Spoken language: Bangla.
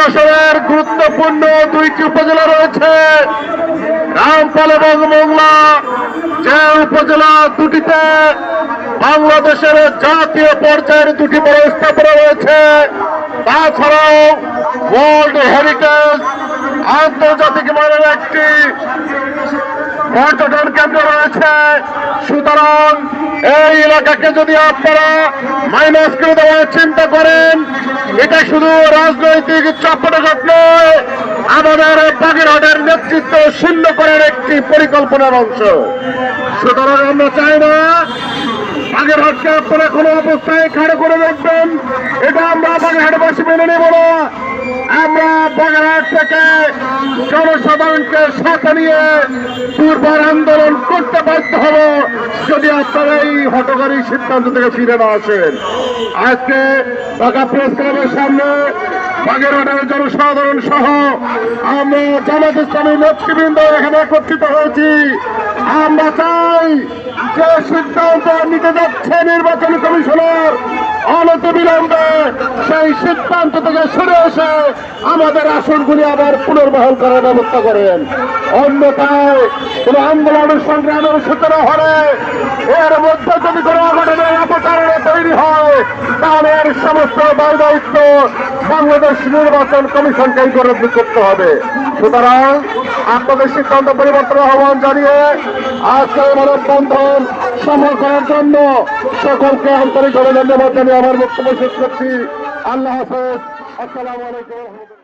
আসনের গুরুত্বপূর্ণ দুইটি উপজেলা রয়েছে, রামপাল এবং মোংলা। যে উপজেলা দুটিতে বাংলাদেশের জাতীয় পর্যায়ের দুটি বড় স্থাপনা রয়েছে, তাছাড়াও ওয়ার্ল্ড হেরিটেজ আন্তর্জাতিক মানের একটি পর্যটন কেন্দ্র রয়েছে। সুতরাং এই এলাকাকে যদি আপনারা মাইনাস করে দেওয়ার চিন্তা করেন, এটা শুধু রাজনৈতিক চাপাটাঘাত নয়, আমাদের বাগেরহাটের নেতৃত্ব শূন্য করার একটি পরিকল্পনার অংশ। সুতরাং আমরা চাই না বাগেরহাটকে আপনারা কোনো অবস্থায় খাড়ো করে দেখবেন, এটা আমরা বাগেরহাটবাসী মেনে নেব না। আমরা বাগেরহাট থেকে জনসাধারণকে সাথে নিয়ে দুর্বার আন্দোলন করতে বাধ্য হব যদি আপনারা এই হঠকারী সিদ্ধান্ত থেকে ফিরে না আসেন। আজকে ঢাকা প্রেস ক্লাবের সামনে বাগেরহাটের জনসাধারণ সহ আমরা জামাত ইসলামী নেতৃবৃন্দ এখানে একত্রিত হয়েছি। আমরা চাই যে সিদ্ধান্ত নিতে যাচ্ছে নির্বাচন কমিশনার অনতিবিলম্বে সেই সিদ্ধান্ত থেকে সরে এসে আমাদের আসনগুলি আবার পুনর্বহাল করার ব্যবস্থা করেন। অন্যথায় কোন আন্দোলনের সংগ্রামের সূচনা হলে এর মধ্যে যদি কোনো অঘটনের অপকারণা তৈরি হয়, তাহলে এর সমস্ত দায় দায়িত্ব বাংলাদেশ নির্বাচন কমিশনকেই গ্রহণ করতে হবে। সুতরাং আপনাদের সিদ্ধান্ত পরিবর্তন আহ্বান জানিয়ে আজকে মানববন্ধন সফল করার জন্য সকলকে আন্তরিকভাবে ধন্যবাদ জানিয়ে আমার বক্তব্য শেষ করছি। আল্লাহ হাফেজ। আসসালামু আলাইকুম।